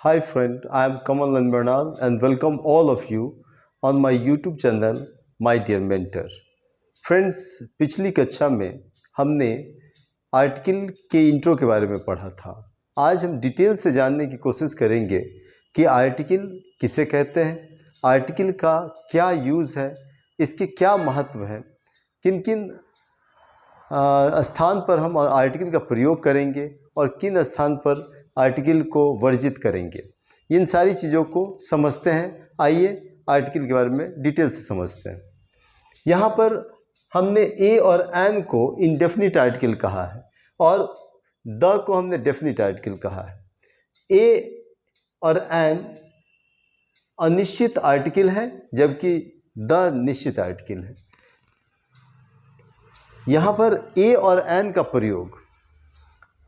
Hi friend, I am Kamal Nanbarnal and welcome all of you on my YouTube channel My Dear Mentor. Friends, पिछली कक्षा में हमने article के intro के बारे में पढ़ा था। आज हम डिटेल से जानने की कोशिश करेंगे कि आर्टिकल किसे कहते हैं, आर्टिकल का क्या यूज़ है, इसके क्या महत्व है, किन किन स्थान पर हम आर्टिकल का प्रयोग करेंगे और किन स्थान पर आर्टिकल को वर्जित करेंगे। इन सारी चीज़ों को समझते हैं। आइए आर्टिकल के बारे में डिटेल से समझते हैं। यहाँ पर हमने ए और एन को इंडेफिनिट आर्टिकल कहा है और द को हमने डेफिनिट आर्टिकल कहा है। ए और एन अनिश्चित आर्टिकल है जबकि द निश्चित आर्टिकल है। यहाँ पर ए और एन का प्रयोग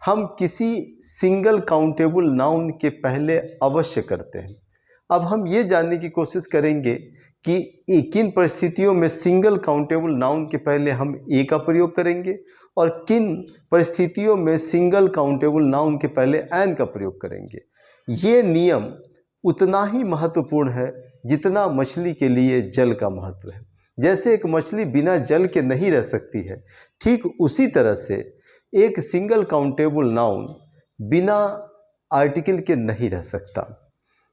हम किसी सिंगल काउंटेबल नाउन के पहले अवश्य करते हैं। अब हम ये जानने की कोशिश करेंगे कि किन परिस्थितियों में सिंगल काउंटेबल नाउन के पहले हम ए का प्रयोग करेंगे और किन परिस्थितियों में सिंगल काउंटेबल नाउन के पहले एन का प्रयोग करेंगे। ये नियम उतना ही महत्वपूर्ण है जितना मछली के लिए जल का महत्व है। जैसे एक मछली बिना जल के नहीं रह सकती है, ठीक उसी तरह से एक सिंगल काउंटेबल नाउन बिना आर्टिकल के नहीं रह सकता।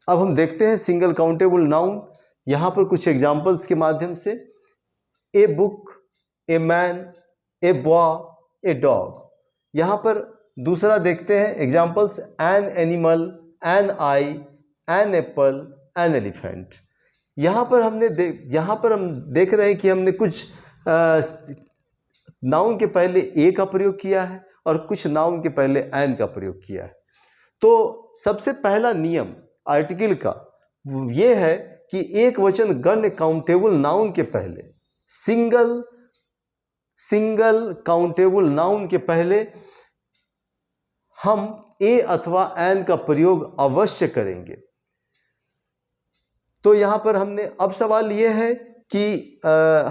अब हम देखते हैं सिंगल काउंटेबल नाउन यहाँ पर कुछ एग्जाम्पल्स के माध्यम से। A book, a man, a boy, a dog. यहाँ पर दूसरा देखते हैं examples, an animal, an eye, an apple, an elephant. यहाँ पर हम देख रहे हैं कि हमने कुछ नाउन के पहले ए का प्रयोग किया है और कुछ नाउन के पहले एन का प्रयोग किया है। तो सबसे पहला नियम आर्टिकल का ये है कि एक वचन गण्य काउंटेबल नाउन के पहले, सिंगल काउंटेबल नाउन के पहले हम ए अथवा एन का प्रयोग अवश्य करेंगे। तो यहाँ पर हमने अब सवाल ये है कि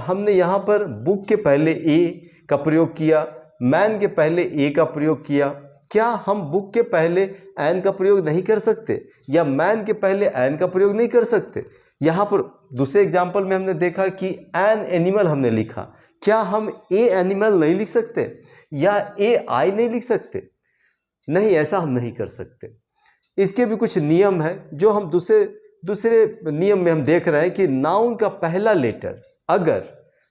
हमने यहाँ पर बुक के पहले ए का प्रयोग किया, मैन के पहले ए का प्रयोग किया। क्या हम बुक के पहले एन का प्रयोग नहीं कर सकते या मैन के पहले एन का प्रयोग नहीं कर सकते? यहाँ पर दूसरे एग्जाम्पल में हमने देखा कि एन एनिमल हमने लिखा, क्या हम ए एनिमल नहीं लिख सकते या ए आई नहीं लिख सकते? नहीं, ऐसा हम नहीं कर सकते। इसके भी कुछ नियम है जो हम दूसरे नियम में हम देख रहे हैं कि नाउन का पहला लेटर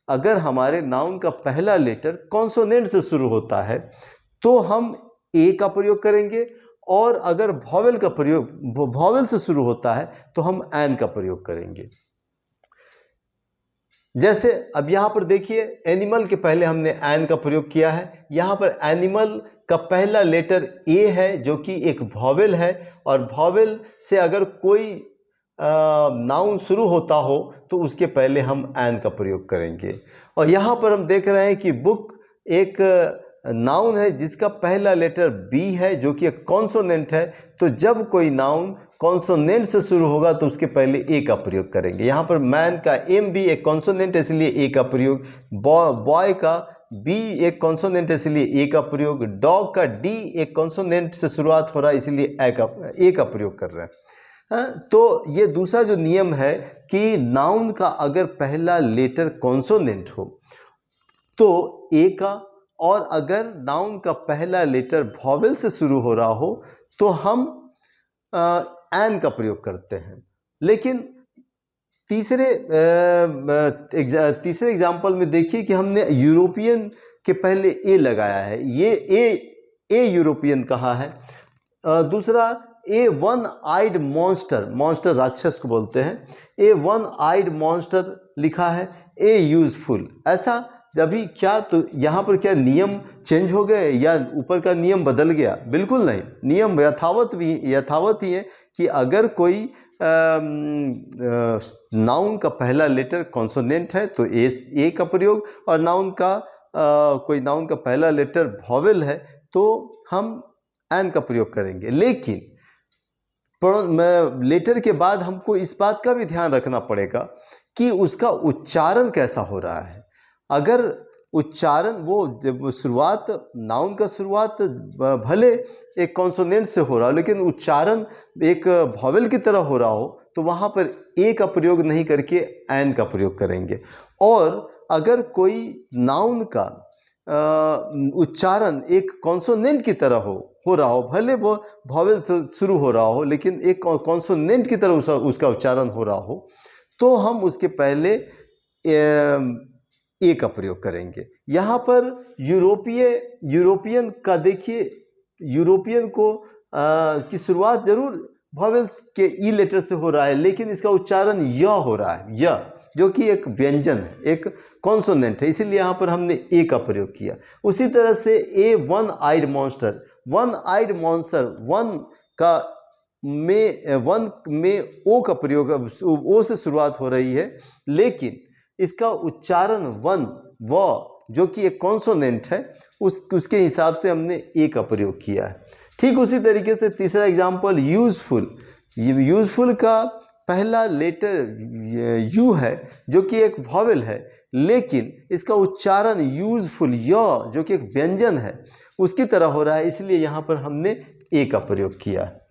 अगर हमारे नाउन का पहला लेटर कॉन्सोनेंट से शुरू होता है तो हम ए का प्रयोग करेंगे और अगर वॉवेल से शुरू होता है तो हम एन का प्रयोग करेंगे। जैसे अब यहाँ पर देखिए, एनिमल के पहले हमने एन का प्रयोग किया है। यहाँ पर एनिमल का पहला लेटर ए है जो कि एक वॉवेल है और वॉवेल से अगर कोई नाउन शुरू होता हो तो उसके पहले हम एन का प्रयोग करेंगे। और यहाँ पर हम देख रहे हैं कि बुक एक नाउन है जिसका पहला लेटर बी है जो कि एक कॉन्सोनेंट है। तो जब कोई नाउन कॉन्सोनेंट से शुरू होगा तो उसके पहले ए का प्रयोग करेंगे। यहाँ पर मैन का एम भी एक कॉन्सोनेंट है इसलिए ए का प्रयोग, बॉय का बी एक कॉन्सोनेंट है इसलिए ए का प्रयोग, डॉग का डी एक कॉन्सोनेंट से शुरुआत हो रहा है इसलिए ए का प्रयोग कर रहे हैं। तो ये दूसरा जो नियम है कि नाउन का अगर पहला लेटर कॉन्सोनेंट हो तो ए का, और अगर नाउन का पहला लेटर वॉवेल से शुरू हो रहा हो तो हम एन का प्रयोग करते हैं। लेकिन तीसरे एग्जाम्पल में देखिए कि हमने यूरोपियन के पहले ए लगाया है, ये ए यूरोपियन कहा है। दूसरा ए वन आइड मॉन्स्टर राक्षस को बोलते हैं, ए वन आइड मॉन्स्टर लिखा है, ए यूजफुल। ऐसा जभी क्या, तो यहाँ पर क्या नियम चेंज हो गए या ऊपर का नियम बदल गया? बिल्कुल नहीं, नियम यथावत ही है कि अगर कोई नाउन का पहला लेटर कॉन्सोनेंट है तो ए का प्रयोग, और कोई नाउन का पहला लेटर वॉवेल है तो हम एन का प्रयोग करेंगे। लेकिन लेटर के बाद हमको इस बात का भी ध्यान रखना पड़ेगा कि उसका उच्चारण कैसा हो रहा है। अगर उच्चारण वो जब शुरुआत नाउन का शुरुआत भले एक कॉन्सोनेंट से हो रहा हो लेकिन उच्चारण एक वॉवेल की तरह हो रहा हो तो वहाँ पर ए का प्रयोग नहीं करके एन का प्रयोग करेंगे। और अगर कोई नाउन का उच्चारण एक कॉन्सोनेंट की तरह हो रहा हो, भले वो वॉवेल से शुरू हो रहा हो लेकिन एक कॉन्सोनेंट की तरह उसका उच्चारण हो रहा हो, तो हम उसके पहले ए का प्रयोग करेंगे। यहाँ पर यूरोपियन का देखिए, यूरोपियन को की शुरुआत जरूर वॉवेल्स के ई लेटर से हो रहा है लेकिन इसका उच्चारण य हो रहा है, य, जो कि एक व्यंजन है, एक कॉन्सोनेंट है, इसीलिए यहाँ पर हमने ए का प्रयोग किया। उसी तरह से a one eyed monster, one eyed monster, one में ओ का प्रयोग, ओ से शुरुआत हो रही है लेकिन इसका उच्चारण वन, व, जो कि एक कॉन्सोनेंट है, उसके हिसाब से हमने ए का प्रयोग किया है। ठीक उसी तरीके से तीसरा एग्जाम्पल यूजफुल, यूजफुल का पहला लेटर यू है जो कि एक वॉवेल है लेकिन इसका उच्चारण यूजफुल, य, जो कि एक व्यंजन है, उसकी तरह हो रहा है, इसलिए यहाँ पर हमने ए का प्रयोग किया है।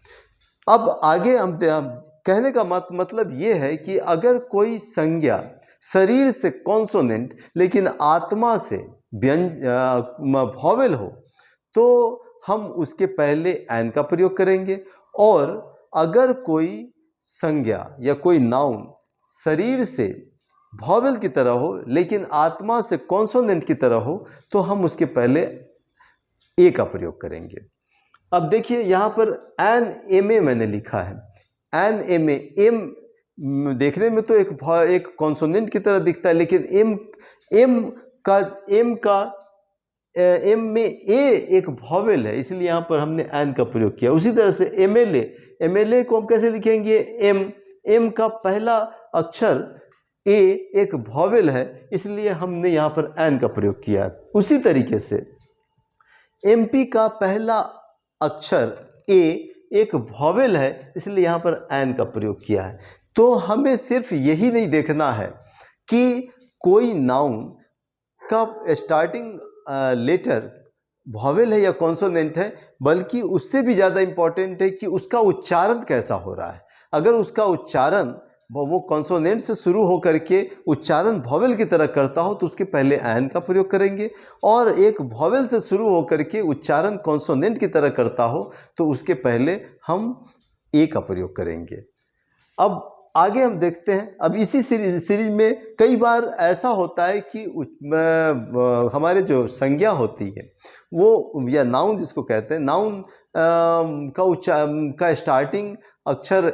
अब आगे हम कहने का मतलब ये है कि अगर कोई संज्ञा शरीर से कॉन्सोनेंट लेकिन आत्मा से वॉवेल हो तो हम उसके पहले एन का प्रयोग करेंगे। और अगर कोई संज्ञा या कोई नाउन शरीर से वॉवेल की तरह हो लेकिन आत्मा से कॉन्सोनेंट की तरह हो तो हम उसके पहले ए का प्रयोग करेंगे। अब देखिए यहाँ पर एन एम ए मैंने लिखा है, एन एम ए, एम देखने में तो एक कॉन्सोनेंट की तरह दिखता है लेकिन एम में ए एक वॉवेल है, इसलिए यहाँ पर हमने एन का प्रयोग किया। उसी तरह से एम एल ए को हम कैसे लिखेंगे, एम का पहला अक्षर ए एक वॉवेल है, इसलिए हमने यहाँ पर एन का प्रयोग किया। उसी तरीके से एमपी का पहला अक्षर ए एक वॉवेल है, इसलिए यहाँ पर एन का प्रयोग किया है। तो हमें सिर्फ यही नहीं देखना है कि कोई नाउन का स्टार्टिंग लेटर वॉवेल है या कॉन्सोनेंट है, बल्कि उससे भी ज़्यादा इम्पॉर्टेंट है कि उसका उच्चारण कैसा हो रहा है। अगर उसका उच्चारण वो कॉन्सोनेंट से शुरू होकर के उच्चारण वॉवेल की तरह करता हो तो उसके पहले एन का प्रयोग करेंगे, और एक वॉवेल से शुरू होकर के उच्चारण कॉन्सोनेंट की तरह करता हो तो उसके पहले हम ए का प्रयोग करेंगे। अब आगे हम देखते हैं, अब इसी सीरीज में कई बार ऐसा होता है कि हमारे जो संज्ञा होती है वो, या नाउन जिसको कहते हैं, नाउन का स्टार्टिंग अक्षर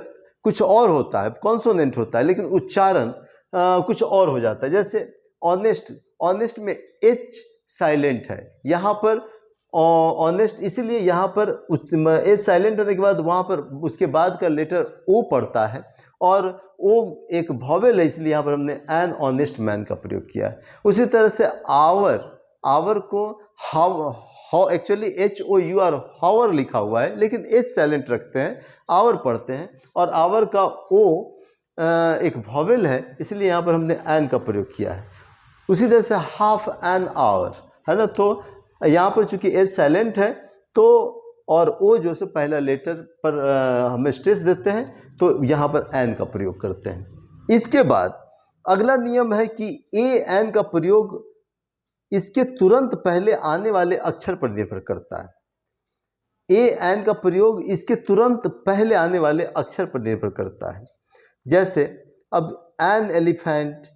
कुछ और होता है, कॉन्सोनेंट होता है, लेकिन उच्चारण कुछ और हो जाता है। जैसे ऑनेस्ट में एच साइलेंट है, यहाँ पर ऑनेस्ट, इसीलिए यहाँ पर एच साइलेंट होने के बाद वहाँ पर उसके बाद का लेटर ओ पड़ता है और ओ एक वॉवेल है, इसलिए यहाँ पर हमने एन ऑनेस्ट मैन का प्रयोग किया है। उसी तरह से आवर को हाउ एक्चुअली HOUR हावर लिखा हुआ है लेकिन एच साइलेंट रखते हैं, आवर पढ़ते हैं, और आवर का ओ एक वॉवेल है, इसलिए यहाँ पर हमने एन का प्रयोग किया है। उसी तरह से हाफ एन आवर है ना, तो यहाँ पर चूंकि एच साइलेंट है तो और ओ जो से पहला लेटर पर हमें स्ट्रेस देते हैं तो यहाँ पर एन का प्रयोग करते हैं। इसके बाद अगला नियम है कि ए एन का प्रयोग इसके तुरंत पहले आने वाले अक्षर पर निर्भर करता है। ए एन का प्रयोग इसके तुरंत पहले आने वाले अक्षर पर निर्भर करता है। जैसे अब एन एलिफेंट,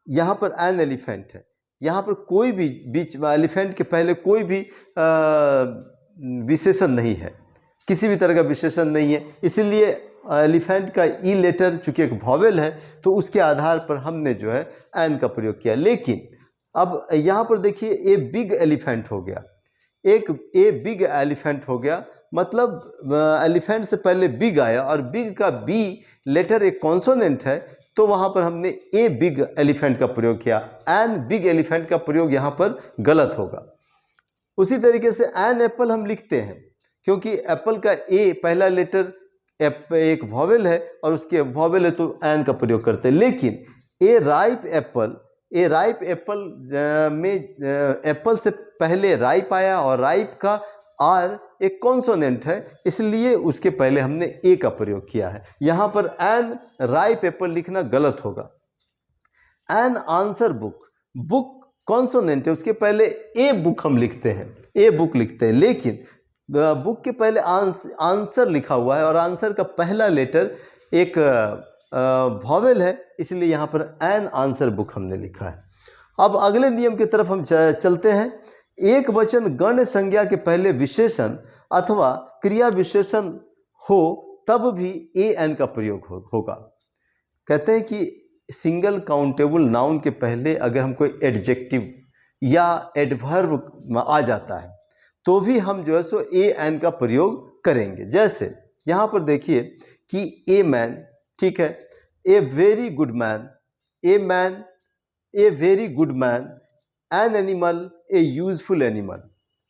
यहाँ पर एन एलिफेंट है, यहाँ पर कोई भी बीच एलिफेंट के पहले कोई भी विशेषण नहीं है, किसी भी तरह का विशेषण नहीं है, इसलिए एलिफेंट का ई लेटर चूंकि एक वॉवेल है तो उसके आधार पर हमने जो है एन का प्रयोग किया। लेकिन अब यहाँ पर देखिए ए बिग एलिफेंट हो गया, एक ए बिग एलिफेंट हो गया, मतलब एलिफेंट से पहले बिग आया और बिग का बी लेटर एक कॉन्सोनेंट है, तो वहाँ पर हमने ए बिग एलिफेंट का प्रयोग किया। एन बिग एलिफेंट का प्रयोग यहाँ पर गलत होगा। उसी तरीके से एन एप्पल हम लिखते हैं क्योंकि एप्पल का ए पहला लेटर एक वॉवेल है और उसके वॉवेल है तो एन का प्रयोग करते हैं। लेकिन ए राइप एप्पल ए राइप एप्पल में एप्पल से पहले राइप आया और राइप का आर एक कॉन्सोनेंट है, इसलिए उसके पहले हमने ए का प्रयोग किया है। यहाँ पर एन राइप एप्पल लिखना गलत होगा। An answer book, book consonant है, उसके पहले ए बुक हम लिखते हैं, ए बुक लिखते हैं, लेकिन बुक के पहले आंसर लिखा हुआ है और आंसर का पहला लेटर एक वॉवेल है, इसलिए यहाँ पर एन आंसर बुक हमने लिखा है। अब अगले नियम की तरफ हम चलते हैं। एक वचन गण संज्ञा के पहले विशेषण अथवा क्रिया विशेषण हो तब भी ए एन का प्रयोग होगा। कहते हैं कि सिंगल काउंटेबल नाउन के पहले अगर हम कोई एडजेक्टिव या एडवर्ब आ जाता है तो भी हम जो है सो ए एन का प्रयोग करेंगे। जैसे यहाँ पर देखिए कि ए मैन, ठीक है, a very good man, A man a very good man, an animal A useful animal.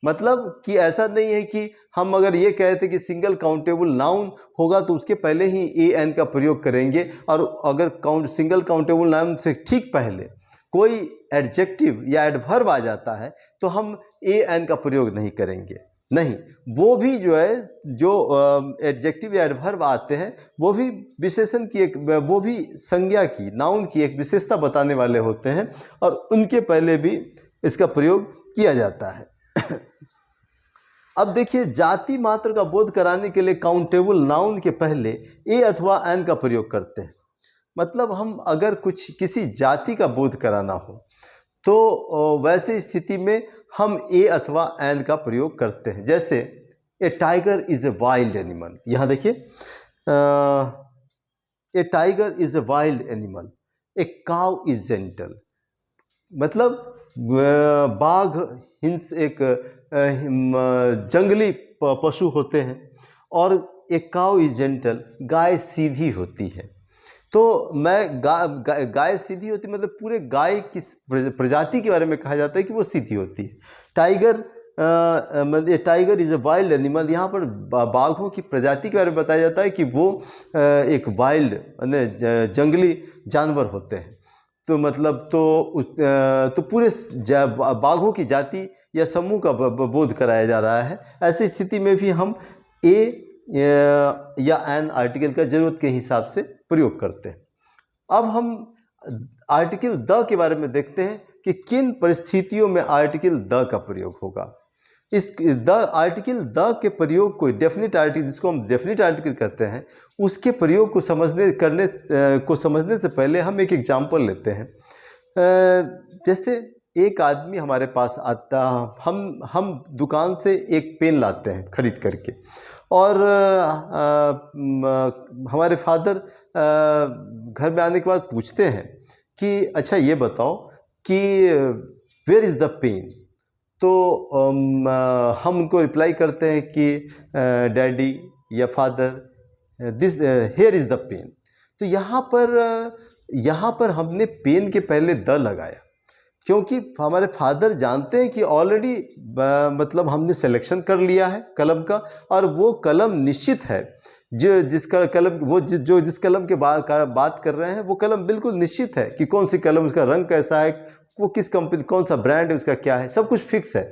मतलब कि ऐसा नहीं है कि हम अगर ये कहते कि सिंगल काउंटेबल नाउन होगा तो उसके पहले ही ए एन का प्रयोग करेंगे, और अगर सिंगल काउंटेबल नाउन से ठीक पहले कोई एडजेक्टिव या एडवर्ब आ जाता है तो हम ए एन का प्रयोग नहीं करेंगे। नहीं, वो भी जो है जो एडजेक्टिव या एडवर्ब आते हैं वो भी विशेषण की एक, वो भी संज्ञा की, नाउन की एक विशेषता बताने वाले होते हैं और उनके पहले भी इसका प्रयोग किया जाता है। अब देखिए, जाति मात्र का बोध कराने के लिए काउंटेबल नाउन के पहले ए अथवा एन का प्रयोग करते हैं। मतलब हम अगर किसी जाति का बोध कराना हो तो वैसे स्थिति में हम ए अथवा एन का प्रयोग करते हैं। जैसे a tiger is a wild animal, यहाँ देखिए a tiger is a wild animal, a cow is gentle. मतलब बाघ हिंस एक जंगली पशु होते हैं और एक काउ इज जेंटल, गाय सीधी होती है। तो मैं गाय सीधी होती मतलब पूरे गाय की प्रजाति के बारे में कहा जाता है कि वो सीधी होती है। Tiger tiger is a wild animal, यहाँ पर बाघों की प्रजाति के बारे में बताया जाता है कि वो एक वाइल्ड जंगली जानवर होते हैं। तो मतलब तो पूरे बाघों की जाति या समूह का बोध कराया जा रहा है। ऐसी स्थिति में भी हम ए या एन आर्टिकल का जरूरत के हिसाब से प्रयोग करते हैं। अब हम आर्टिकल द के बारे में देखते हैं कि किन परिस्थितियों में आर्टिकल द का प्रयोग होगा। इस आर्टिकल द के प्रयोग को डेफिनेट आर्टिकल, जिसको हम डेफिनेट आर्टिकल कहते हैं, उसके प्रयोग को समझने से पहले हम एक एग्जाम्पल लेते हैं। जैसे एक आदमी हमारे पास आता, हम दुकान से एक पेन लाते हैं खरीद करके, और हमारे फादर घर में आने के बाद पूछते हैं कि अच्छा ये बताओ कि वेयर इज़ द पेन। तो हम उनको रिप्लाई करते हैं कि डैडी या father this here is the pen. तो यहाँ पर हमने पेन के पहले द लगाया क्योंकि हमारे फादर जानते हैं कि ऑलरेडी मतलब हमने सिलेक्शन कर लिया है कलम का, और वो कलम निश्चित है, जिस कलम के बात कर रहे हैं वो कलम बिल्कुल निश्चित है कि कौन सी कलम, उसका रंग कैसा है, वो किस कंपनी, कौन सा ब्रांड है, उसका क्या है, सब कुछ फिक्स है।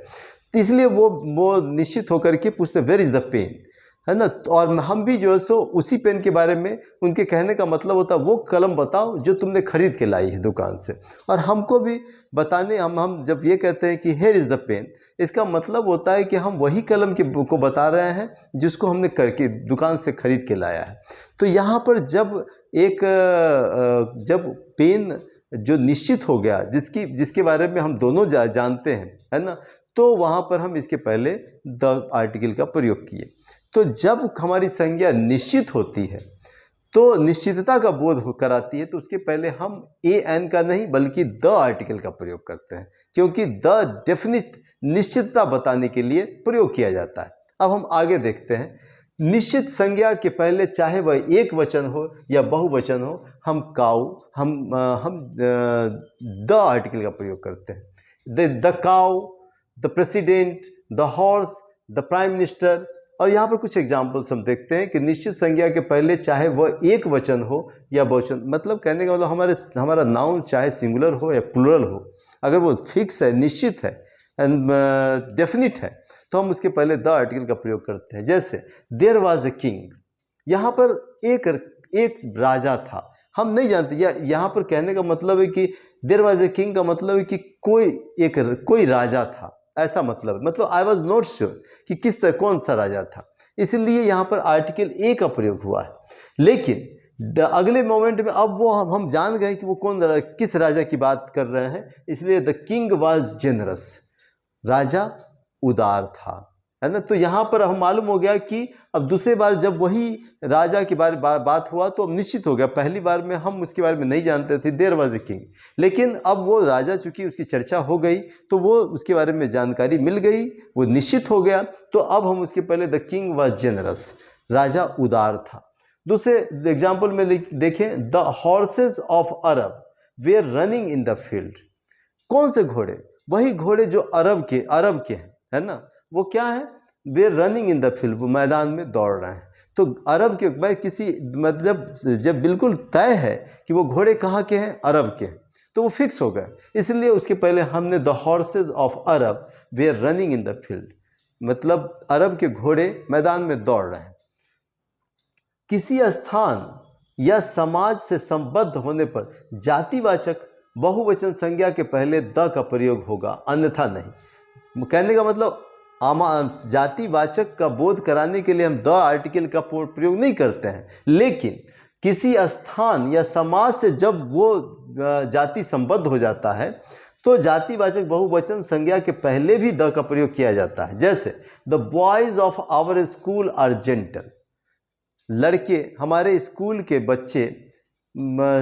तो इसलिए वो निश्चित होकर के पूछते वेयर इज़ द पेन, है ना। और हम भी जो है सो उसी पेन के बारे में, उनके कहने का मतलब होता है वो कलम बताओ जो तुमने खरीद के लाई है दुकान से। और हमको भी बताने, हम जब ये कहते हैं कि हियर इज़ द पेन, इसका मतलब होता है कि हम वही कलम को बता रहे हैं जिसको हमने करके दुकान से खरीद के लाया है। तो यहाँ पर जब पेन जो निश्चित हो गया, जिसके बारे में हम दोनों जानते हैं, है ना, तो वहाँ पर हम इसके पहले द आर्टिकल का प्रयोग किए। तो जब हमारी संज्ञा निश्चित होती है तो निश्चितता का बोध कराती है, तो उसके पहले हम ए एन का नहीं बल्कि द आर्टिकल का प्रयोग करते हैं, क्योंकि द डेफिनिट निश्चितता बताने के लिए प्रयोग किया जाता है। अब हम आगे देखते हैं। निश्चित संज्ञा के पहले चाहे वह एक वचन हो या बहुवचन हो, हम द आर्टिकल का प्रयोग करते हैं। The cow, the president, the horse, the prime minister, और यहाँ पर कुछ एग्जाम्पल्स हम देखते हैं कि निश्चित संज्ञा के पहले चाहे वह एक वचन हो या बहुवचन, मतलब कहने का मतलब हमारा नाउन चाहे सिंगुलर हो या प्लूरल हो, अगर वो फिक्स है, निश्चित है एंड डेफिनिट है, तो हम उसके पहले द आर्टिकल का प्रयोग करते हैं। जैसे देयर वाज ए किंग, यहाँ पर एक राजा था, हम नहीं जानते, या यहाँ पर कहने का मतलब है कि देयर वाज ए किंग का मतलब है कि कोई राजा था, ऐसा मतलब आई वॉज नॉट श्योर कि कौन सा राजा था, इसलिए यहाँ पर आर्टिकल ए का प्रयोग हुआ है। लेकिन अगले मोमेंट में अब वो हम जान गए कि वो किस राजा की बात कर रहे हैं, इसलिए द किंग वाज जेनरस, राजा उदार था, है ना। तो यहाँ पर हम मालूम हो गया कि अब दूसरे बार जब वही राजा के बारे बात हुआ तो अब निश्चित हो गया, पहली बार में हम उसके बारे में नहीं जानते थे, देयर वाज ए किंग, लेकिन अब वो राजा चूंकि उसकी चर्चा हो गई तो वो उसके बारे में जानकारी मिल गई, वो निश्चित हो गया, तो अब हम उसके पहले द किंग वाज जेनरस, राजा उदार था। दूसरे एग्जाम्पल में देखें, the horses of Arab were running in the field, कौन से घोड़े, वही घोड़े जो अरब के हैं, है ना, वो क्या है, वे रनिंग इन द फील्ड, वो मैदान में दौड़ रहे हैं। तो अरब के भाई किसी मतलब जब बिल्कुल तय है कि वो घोड़े कहाँ के हैं, अरब के हैं, तो वो फिक्स हो गए, इसलिए उसके पहले हमने the horses of Arab way running in the field, मतलब अरब के घोड़े मैदान में दौड़ रहे हैं। किसी स्थान या समाज से संबद्ध होने पर जातिवाचक बहुवचन संज्ञा के पहले द का प्रयोग होगा, अन्यथा नहीं। कहने का मतलब जातिवाचक का बोध कराने के लिए हम द आर्टिकल का प्रयोग नहीं करते हैं, लेकिन किसी स्थान या समाज से जब वो जाति संबद्ध हो जाता है तो जातिवाचक बहुवचन संज्ञा के पहले भी द का प्रयोग किया जाता है। जैसे the boys of our school are gentle, लड़के हमारे स्कूल के बच्चे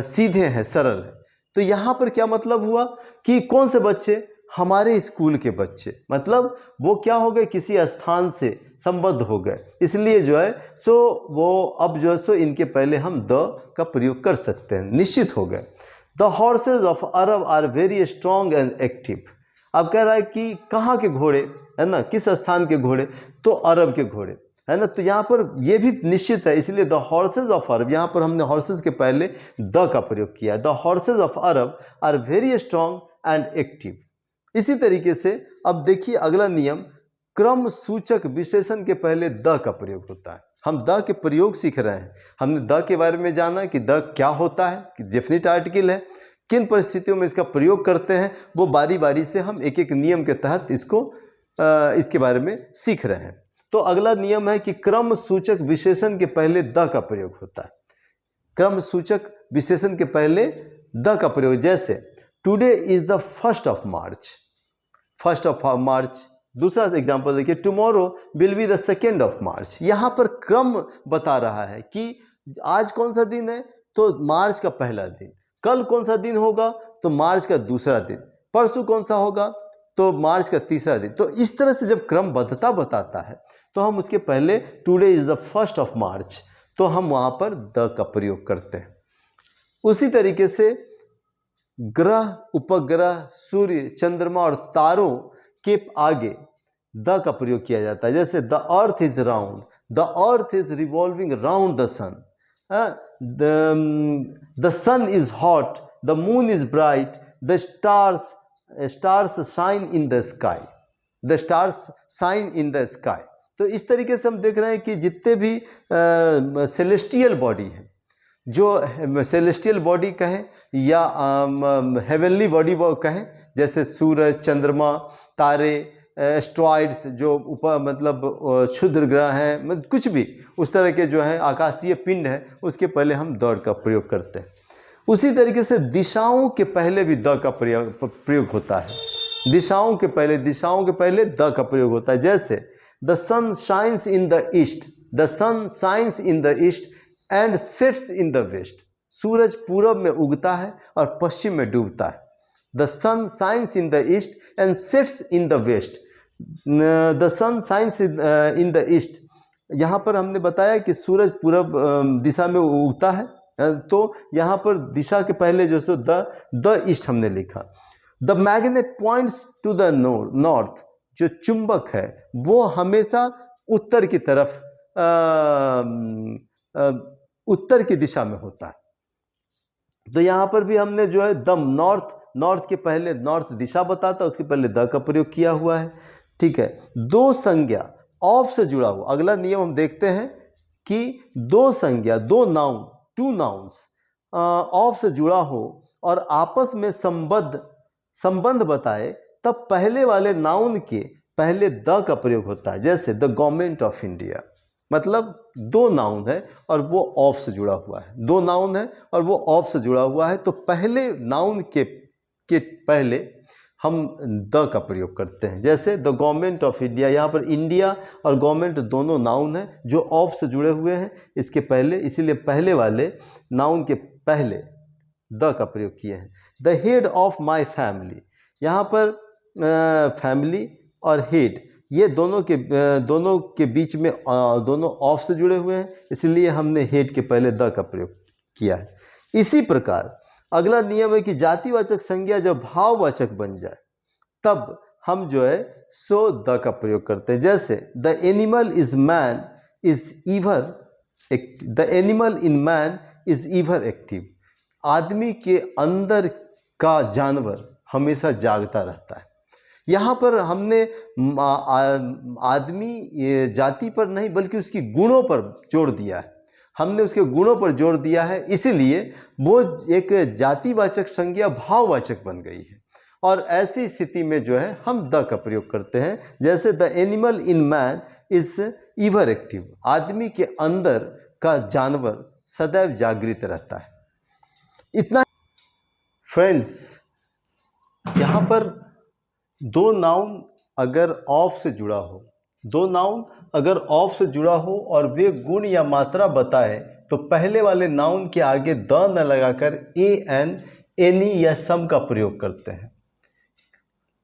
सीधे हैं, सरल हैं। तो यहाँ पर क्या मतलब हुआ कि कौन से बच्चे, हमारे स्कूल के बच्चे, मतलब वो क्या हो गए, किसी स्थान से संबद्ध हो गए, इसलिए जो है सो वो अब जो है सो इनके पहले हम द का प्रयोग कर सकते हैं, निश्चित हो गए। The horses of Arab are very strong and active, अब कह रहा है कि कहाँ के घोड़े, है ना, किस स्थान के घोड़े, तो अरब के घोड़े, है ना। तो यहाँ पर ये भी निश्चित है, इसलिए द हॉर्सेज ऑफ अरब, यहाँ पर हमने हॉर्सेज के पहले द का प्रयोग किया। The horses of Arab are very strong and active. इसी तरीके से अब देखिए अगला नियम, क्रम सूचक विशेषण के पहले द का प्रयोग होता है। हम द के प्रयोग सीख रहे हैं, हमने द के बारे में जाना कि द क्या होता है, कि डेफिनिट आर्टिकल है, किन परिस्थितियों में इसका प्रयोग करते हैं, वो बारी बारी से हम एक एक नियम के तहत इसके बारे में सीख रहे हैं। तो अगला नियम है कि क्रम सूचक विशेषण के पहले द का प्रयोग होता है। क्रम सूचक विशेषण के पहले द का प्रयोग, जैसे today is the 1st of March, 1st of March। दूसरा एग्जाम्पल देखिए, tomorrow will be the 2nd of March। यहाँ पर क्रम बता रहा है कि आज कौन सा दिन है, तो मार्च का पहला दिन, कल कौन सा दिन होगा, तो मार्च का दूसरा दिन, परसों कौन सा होगा, तो मार्च का तीसरा दिन। तो इस तरह से जब क्रमबद्धता बताता है तो हम उसके पहले today is the 1st of March, तो हम वहाँ पर द का प्रयोग करते हैं। उसी तरीके से ग्रह, उपग्रह, सूर्य, चंद्रमा और तारों के आगे द का प्रयोग किया जाता है। जैसे the earth is round, the earth is revolving round the sun, the sun is hot, the moon is bright, the stars shine in the sky, the stars shine in the sky. तो इस तरीके से हम देख रहे हैं कि जितने भी सेलेस्टियल बॉडी हैं, जो सेलेस्टियल बॉडी कहें या हेवनली बॉडी कहें, जैसे सूरज, चंद्रमा, तारे, एस्ट्रॉइड्स जो ऊपर मतलब क्षुद्र ग्रह हैं, कुछ भी उस तरह के जो है आकाशीय पिंड है, उसके पहले हम द का प्रयोग करते हैं। उसी तरीके से दिशाओं के पहले भी द का प्रयोग होता है। दिशाओं के पहले द का प्रयोग होता है। जैसे the sun shines in the east, the sun shines in the east and sets in the west, सूरज पूरब में उगता है और पश्चिम में डूबता है। The sun shines in the east and sets in the west, the sun shines in the east, यहाँ पर हमने बताया कि सूरज पूरब दिशा में उगता है, तो यहाँ पर दिशा के पहले जो सो द ईस्ट हमने लिखा। The magnet points to the north, जो चुंबक है वो हमेशा उत्तर की तरफ उत्तर की दिशा में होता है। तो यहाँ पर भी हमने जो है द नॉर्थ, नॉर्थ के पहले नॉर्थ दिशा बताता, उसके पहले द का प्रयोग किया हुआ है। ठीक है, दो संज्ञा ऑफ से जुड़ा हुआ, अगला नियम हम देखते हैं कि दो संज्ञा, दो नाउन, टू नाउन्स ऑफ से जुड़ा हो और आपस में संबंध बताए, तब पहले वाले नाउन के पहले द का प्रयोग होता है। जैसे द गवर्नमेंट ऑफ इंडिया, मतलब दो नाउन है और वो ऑफ से जुड़ा हुआ है, दो नाउन है और वो ऑफ से जुड़ा हुआ है, तो पहले नाउन के पहले हम द का प्रयोग करते हैं। जैसे द गवर्नमेंट ऑफ इंडिया, यहाँ पर इंडिया और गवर्नमेंट दोनों नाउन हैं जो ऑफ से जुड़े हुए हैं इसके पहले, इसीलिए पहले वाले नाउन के पहले द का प्रयोग किए हैं। The head of my family, यहाँ पर फैमिली और हेड ये दोनों के बीच में दोनों ऑफ से जुड़े हुए हैं, इसलिए हमने हेड के पहले द का प्रयोग किया है। इसी प्रकार अगला नियम है कि जातिवाचक संज्ञा जब भाववाचक बन जाए तब हम जो है सो द का प्रयोग करते हैं। जैसे the animal is man is ईवर, the animal in man is ईवर active, आदमी के अंदर का जानवर हमेशा जागता रहता है। यहाँ पर हमने आदमी जाति पर नहीं बल्कि उसकी गुणों पर जोर दिया है, हमने उसके गुणों पर जोर दिया है, इसीलिए वो एक जातिवाचक संज्ञा भाववाचक बन गई है। और ऐसी स्थिति में जो है हम द का प्रयोग करते हैं। जैसे the animal in man is ईवर active, आदमी के अंदर का जानवर सदैव जागृत रहता है। इतना फ्रेंड्स, यहाँ पर दो नाउन अगर ऑफ से जुड़ा हो, दो नाउन अगर ऑफ से जुड़ा हो और वे गुण या मात्रा बताए, तो पहले वाले नाउन के आगे द न लगाकर ए एन, एनी या सम का प्रयोग करते हैं।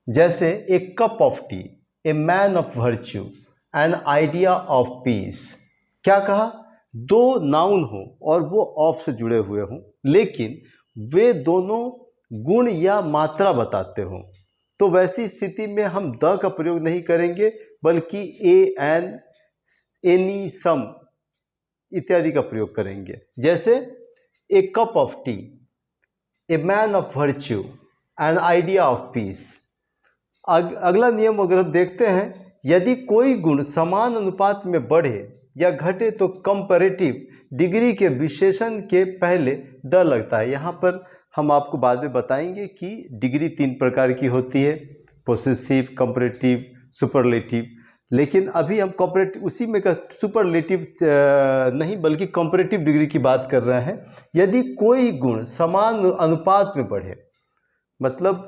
जैसे a cup of tea, a man of virtue, an idea of peace. क्या कहा? दो नाउन हो और वो ऑफ से जुड़े हुए हों, लेकिन वे दोनों गुण या मात्रा बताते हों, तो वैसी स्थिति में हम द का प्रयोग नहीं करेंगे बल्कि ए एन, एनी, सम इत्यादि का प्रयोग करेंगे। जैसे a cup of tea, a man of virtue, an idea of peace. अगला नियम अगर हम देखते हैं, यदि कोई गुण समान अनुपात में बढ़े या घटे तो कंपैरेटिव डिग्री के विशेषण के पहले द लगता है। यहाँ पर हम आपको बाद में बताएंगे कि डिग्री तीन प्रकार की होती है, पोसेसिव, कंपैरेटिव, सुपरलेटिव, लेकिन अभी हम कंपैरेटिव उसी में का सुपरलेटिव नहीं बल्कि कंपैरेटिव डिग्री की बात कर रहे हैं। यदि कोई गुण समान अनुपात में बढ़े, मतलब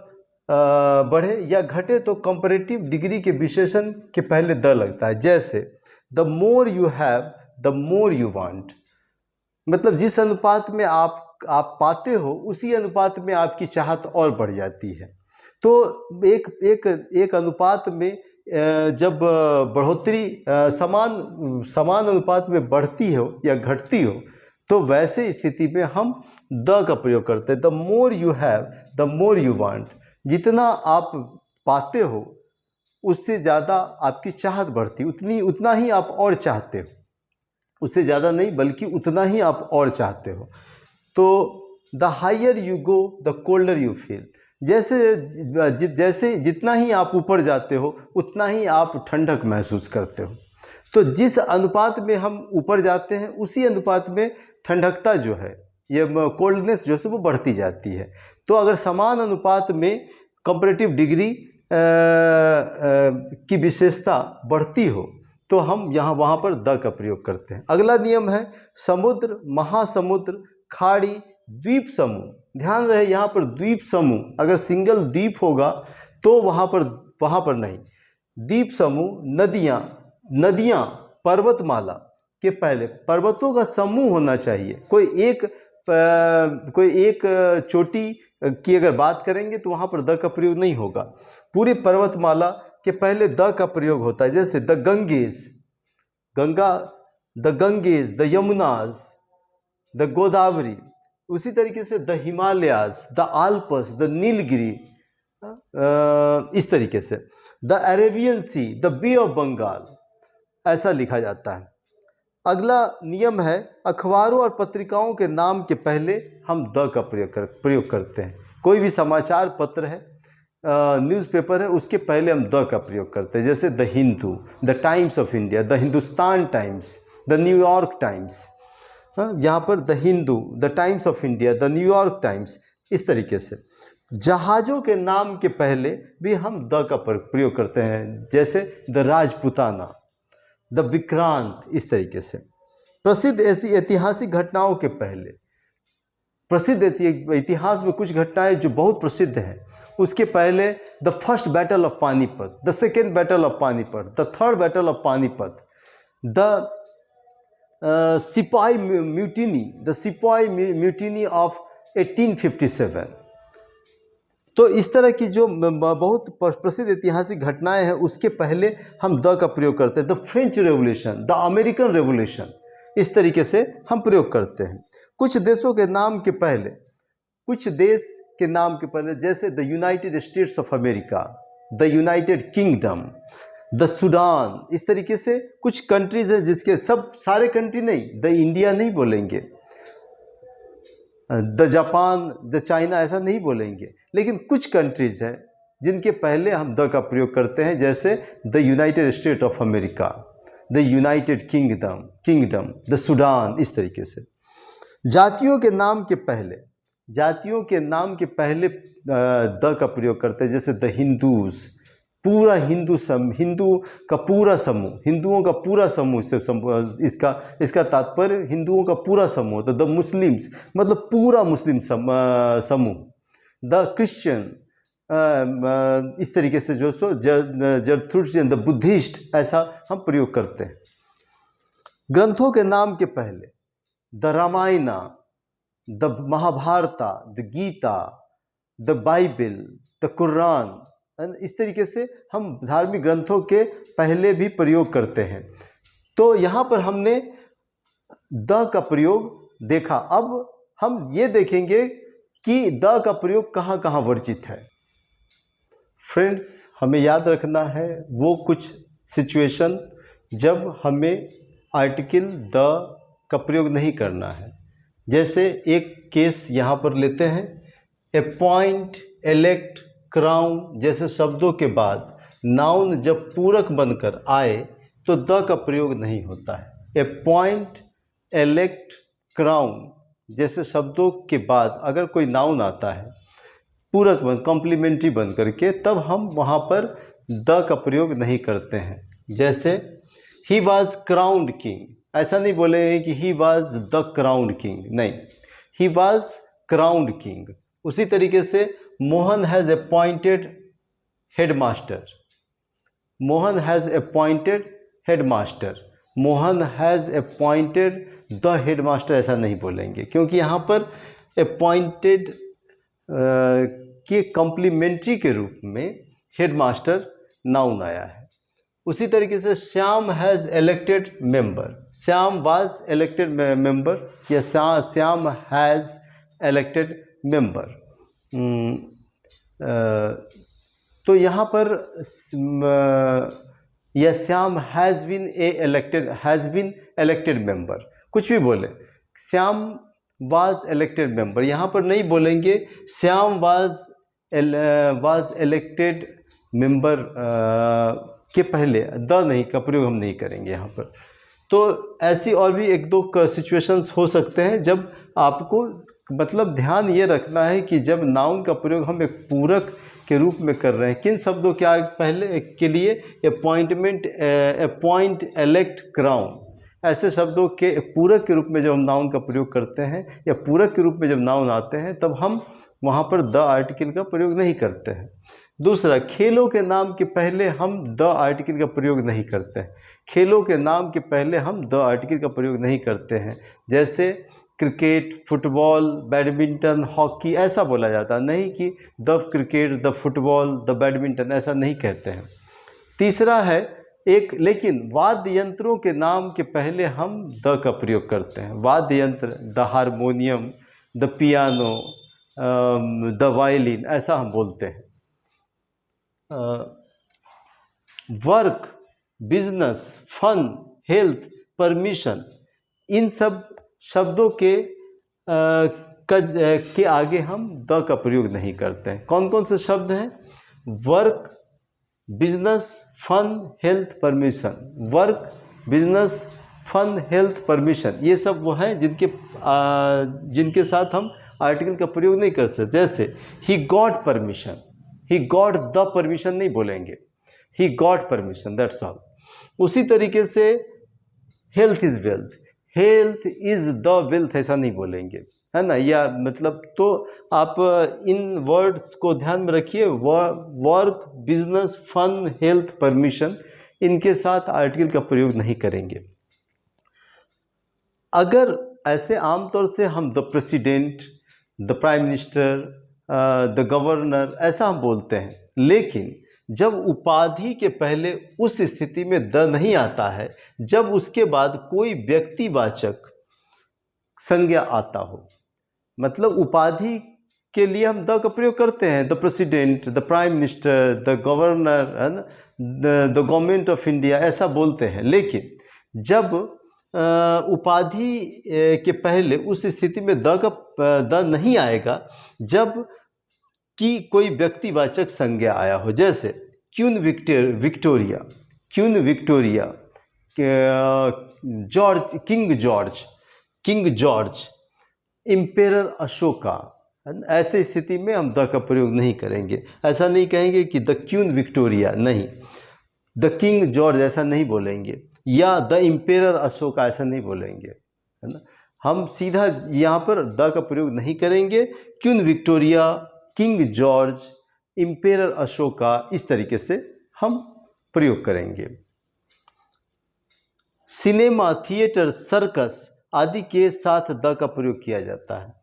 बढ़े या घटे तो कंपैरेटिव डिग्री के विशेषण के पहले द लगता है। जैसे the more you have the more you want, मतलब जिस अनुपात में आप पाते हो उसी अनुपात में आपकी चाहत और बढ़ जाती है। तो एक अनुपात में जब बढ़ोतरी समान अनुपात में बढ़ती हो या घटती हो, तो वैसे स्थिति में हम द का प्रयोग करते हैं। The more you have the more you want, जितना आप पाते हो उससे ज़्यादा आपकी चाहत बढ़ती, उतना ही आप और चाहते हो, उससे ज़्यादा नहीं बल्कि उतना ही आप और चाहते हो। तो the higher you go the colder you feel, जैसे जितना ही आप ऊपर जाते हो उतना ही आप ठंडक महसूस करते हो। तो जिस अनुपात में हम ऊपर जाते हैं उसी अनुपात में ठंडकता जो है, ये कोल्डनेस जो है वो बढ़ती जाती है। तो अगर समान अनुपात में कंपैरेटिव डिग्री की विशेषता बढ़ती हो तो हम वहाँ पर द का प्रयोग करते हैं। अगला नियम है समुद्र, महासमुद्र, खाड़ी, द्वीप समूह। ध्यान रहे यहाँ पर द्वीप समूह, अगर सिंगल द्वीप होगा तो वहाँ पर नहीं, द्वीप समूह, नदियाँ, पर्वतमाला के पहले पर्वतों का समूह होना चाहिए। कोई एक चोटी की अगर बात करेंगे तो वहाँ पर द का प्रयोग नहीं होगा, पूरी पर्वतमाला के पहले द का प्रयोग होता है। जैसे the Ganges, the Yamunas, the Godavari, उसी तरीके से the Himalayas, the Alps, the Nilgiri, इस तरीके से the Arabian sea, the bay of Bengal, ऐसा लिखा जाता है। अगला नियम है, अखबारों और पत्रिकाओं के नाम के पहले हम द का प्रयोग करते हैं। कोई भी समाचार पत्र है, न्यूज़पेपर है, उसके पहले हम द का प्रयोग करते हैं। जैसे the Hindu, the times of India, the Hindustan times, the New York times. यहाँ पर the Hindu, the times of India, the New York times, इस तरीके से। जहाज़ों के नाम के पहले भी हम द का प्रयोग करते हैं, जैसे द राजपुताना, द विक्रांत, इस तरीके से। प्रसिद्ध ऐसी ऐतिहासिक घटनाओं के पहले, प्रसिद्ध इतिहास में कुछ घटनाएं जो बहुत प्रसिद्ध हैं, उसके पहले the first battle of Panipat, the second battle of Panipat, the third battle of Panipat, the सिपाही म्यूटिनी ऑफ 1857। तो इस तरह की जो बहुत प्रसिद्ध ऐतिहासिक घटनाएं हैं, उसके पहले हम द का प्रयोग करते हैं। The French revolution, the American revolution, इस तरीके से हम प्रयोग करते हैं। कुछ देशों के नाम के पहले, कुछ देश के नाम के पहले, जैसे the United states of America, the United kingdom, the Sudan, इस तरीके से कुछ कंट्रीज हैं जिसके, सब सारे कंट्री नहीं, द इंडिया नहीं बोलेंगे, द जापान, द चाइना, ऐसा नहीं बोलेंगे, लेकिन कुछ कंट्रीज हैं जिनके पहले हम द का प्रयोग करते हैं, जैसे the United state of America, the United kingdom, the Sudan, इस तरीके से। जातियों के नाम के पहले, जातियों के नाम के पहले द का प्रयोग करते हैं, जैसे द हिंदूज, पूरा हिंदू का पूरा समूह, हिंदुओं का पूरा समूह से इसका तात्पर्य हिंदुओं का पूरा समूह होता है। द मुस्लिम्स मतलब पूरा मुस्लिम समूह, द क्रिश्चियन, इस तरीके से जो सो जरथुस्ट्रियन, द बुद्धिस्ट, ऐसा हम प्रयोग करते हैं। ग्रंथों के नाम के पहले the Ramayana, the Mahabharata, the Gita, the Bible, the Quran, इस तरीके से हम धार्मिक ग्रंथों के पहले भी प्रयोग करते हैं। तो यहाँ पर हमने द का प्रयोग देखा। अब हम ये देखेंगे कि द का प्रयोग कहाँ कहाँ वर्जित है। फ्रेंड्स, हमें याद रखना है वो कुछ सिचुएशन जब हमें आर्टिकल द का प्रयोग नहीं करना है। जैसे एक केस यहाँ पर लेते हैं, अपॉइंट, एलेक्ट, क्राउन जैसे शब्दों के बाद नाउन जब पूरक बनकर आए तो द का प्रयोग नहीं होता है। अपॉइंट, एलेक्ट, क्राउन जैसे शब्दों के बाद अगर कोई नाउन आता है पूरक बन, कॉम्प्लीमेंट्री बन करके, तब हम वहाँ पर द का प्रयोग नहीं करते हैं। जैसे ही वॉज क्राउंड किंग, ऐसा नहीं बोलेंगे कि he was the crowned king, नहीं, ही वॉज क्राउंड किंग। उसी तरीके से Mohan has appointed headmaster, Mohan has appointed headmaster, Mohan has appointed the headmaster, ऐसा नहीं बोलेंगे, क्योंकि यहाँ पर अपॉइंटेड के कॉम्प्लीमेंट्री के रूप में हेडमास्टर नाउन आया है। उसी तरीके से Shyam has elected member, Shyam was elected member या श्याम हैज़ इलेक्टेड मेंबर। तो यहाँ पर या Shyam has been elected member, कुछ भी बोले, श्याम वाज इलेक्टेड मेंबर, यहाँ पर नहीं बोलेंगे श्याम वाज इलेक्टेड मेंबर के पहले द नहीं का प्रयोग हम नहीं करेंगे यहाँ पर। तो ऐसी और भी एक दो सिचुएशंस हो सकते हैं जब आपको मतलब ध्यान ये रखना है कि जब नाउन का प्रयोग हम एक पूरक के रूप में कर रहे हैं, किन शब्दों के आगे पहले के लिए अपॉइंटमेंट, अपॉइंट, एलेक्ट, क्राउन, ऐसे शब्दों के पूरक के रूप में जब हम नाउन का प्रयोग करते हैं या पूरक के रूप में जब नाउन आते हैं तब हम वहाँ पर द आर्टिकल का प्रयोग नहीं करते हैं। दूसरा, खेलों के नाम के पहले हम द आर्टिकल का प्रयोग नहीं करते हैं। खेलों के नाम के पहले हम द आर्टिकल का प्रयोग नहीं करते हैं। जैसे क्रिकेट, फुटबॉल, बैडमिंटन, हॉकी, ऐसा बोला जाता है, नहीं कि the cricket, the football, the badminton, ऐसा नहीं कहते हैं। तीसरा है एक, लेकिन वाद्य यंत्रों के नाम के पहले हम द का प्रयोग करते हैं। वाद्य यंत्र, the harmonium, the piano, the violin, ऐसा हम बोलते हैं। Work, business, fun, health, permission, इन सब शब्दों के आगे हम द का प्रयोग नहीं करते हैं। कौन कौन से शब्द हैं? Work, business, fun, health, permission. Work, business, fun, health, permission, ये सब वो हैं जिनके साथ हम आर्टिकल का प्रयोग नहीं कर सकते। जैसे he got permission, he got the permission नहीं बोलेंगे, he got permission, that's all. उसी तरीके से health is wealth, health is the wealth ऐसा नहीं बोलेंगे, है ना। या मतलब तो आप इन वर्ड्स को ध्यान में रखिए। Work, business, fun, health, permission, इनके साथ आर्टिकल का प्रयोग नहीं करेंगे। अगर ऐसे आमतौर से हम the president, the prime minister, the governor ऐसा हम बोलते हैं, लेकिन जब उपाधि के पहले उस स्थिति में द नहीं आता है, जब उसके बाद कोई व्यक्तिवाचक संज्ञा आता हो, मतलब उपाधि के लिए हम द का प्रयोग करते हैं, the president, the prime minister, the governor, है ना, द गवर्नमेंट ऑफ इंडिया, ऐसा बोलते हैं। लेकिन जब उपाधि के पहले उस स्थिति में द नहीं आएगा, जब कि कोई व्यक्तिवाचक संज्ञा आया हो। जैसे queen Victoria, queen Victoria, George, king George, emperor Ashoka, ऐसे स्थिति में हम द का प्रयोग नहीं करेंगे। ऐसा नहीं कहेंगे कि द क्वीन विक्टोरिया, नहीं, द किंग जॉर्ज ऐसा नहीं बोलेंगे, या द इम्पेरर अशोका ऐसा नहीं बोलेंगे, है ना। हम सीधा यहाँ पर द का प्रयोग नहीं करेंगे। Queen Victoria, king George, emperor Ashoka, इस तरीके से हम प्रयोग करेंगे। सिनेमा, थिएटर, सर्कस आदि के साथ द का प्रयोग किया जाता है।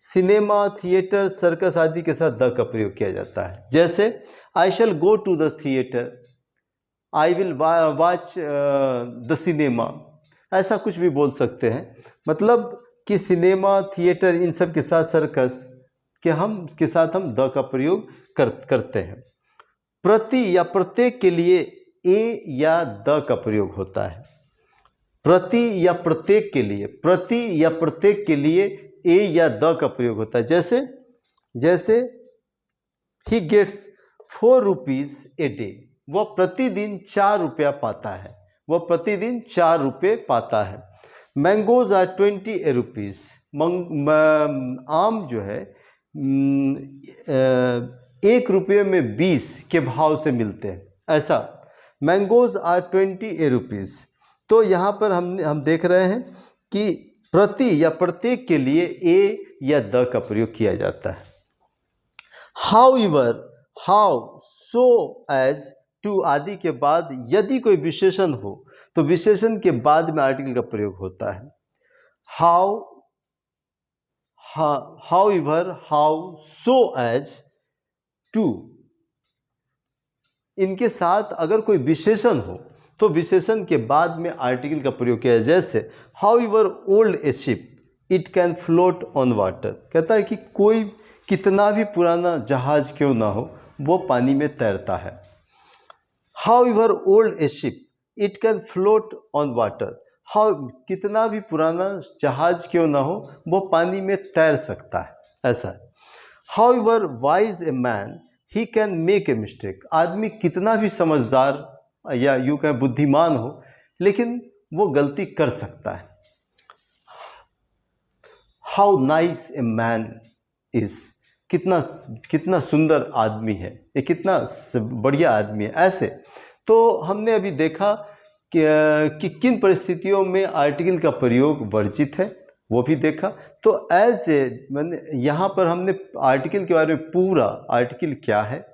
सिनेमा, थिएटर, सर्कस आदि के साथ द का प्रयोग किया जाता है। जैसे I shall go to the theatre, I will watch the cinema, ऐसा कुछ भी बोल सकते हैं। मतलब कि सिनेमा, थिएटर, इन सब के साथ सर्कस के साथ हम द का प्रयोग करते हैं। प्रति या प्रत्येक के लिए ए या द का प्रयोग होता है। प्रति या प्रत्येक के लिए ए या द का प्रयोग होता है। जैसे he gets 4 rupees a day, वह प्रतिदिन 4 रुपया पाता है, वह प्रतिदिन 4 रुपये पाता है। मैंगोज आर 20 रुपीज, आम जो है 1 रुपये में 20 के भाव से मिलते हैं, ऐसा। Mangoes are 20 rupees. तो यहाँ पर हम देख रहे हैं कि प्रति या प्रत्येक के लिए ए या द का प्रयोग किया जाता है। However, how, so, as, to आदि के बाद यदि कोई विशेषण हो तो विशेषण के बाद में आर्टिकल का प्रयोग होता है। However, how, so, as, to, इनके साथ अगर कोई विशेषण हो तो विशेषण के बाद में आर्टिकल का प्रयोग किया है। जैसे however old A ship, it can float on water, कहता है कि कोई कितना भी पुराना जहाज क्यों ना हो, वो पानी में तैरता है। However old A ship, it can float on water, कितना भी पुराना जहाज क्यों ना हो, वो पानी में तैर सकता है, ऐसा है। However wise a man, he can make a mistake, आदमी कितना भी समझदार या यूँ कहें बुद्धिमान हो, लेकिन वो गलती कर सकता है। How nice a man is, कितना सुंदर आदमी है, ये कितना बढ़िया आदमी है, ऐसे। तो हमने अभी देखा कि किन परिस्थितियों में आर्टिकल का प्रयोग वर्जित है, वो भी देखा। तो मैंने यहाँ पर हमने आर्टिकल के बारे में पूरा, आर्टिकल क्या है,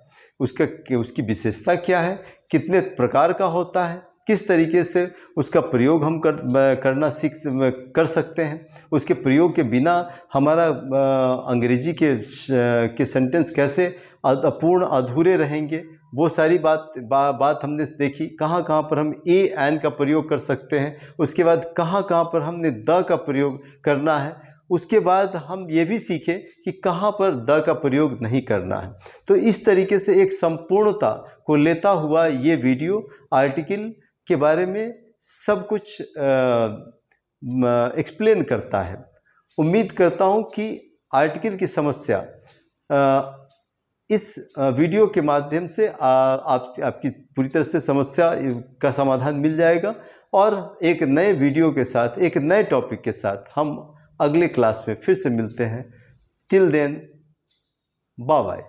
उसकी विशेषता क्या है, कितने प्रकार का होता है, किस तरीके से उसका प्रयोग हम कर सकते हैं, उसके प्रयोग के बिना हमारा अंग्रेजी के सेंटेंस कैसे अपूर्ण अधूरे रहेंगे, वो सारी बात हमने देखी। कहाँ पर हम ए एन का प्रयोग कर सकते हैं, उसके बाद कहाँ पर हमने द का प्रयोग करना है, उसके बाद हम ये भी सीखे कि कहाँ पर द का प्रयोग नहीं करना है। तो इस तरीके से एक संपूर्णता को लेता हुआ ये वीडियो आर्टिकल के बारे में सब कुछ एक्सप्लेन करता है। उम्मीद करता हूँ कि आर्टिकल की समस्या इस वीडियो के माध्यम से आपकी पूरी तरह से समस्या का समाधान मिल जाएगा। और एक नए वीडियो के साथ, एक नए टॉपिक के साथ हम अगले क्लास में फिर से मिलते हैं। Till then, bye bye.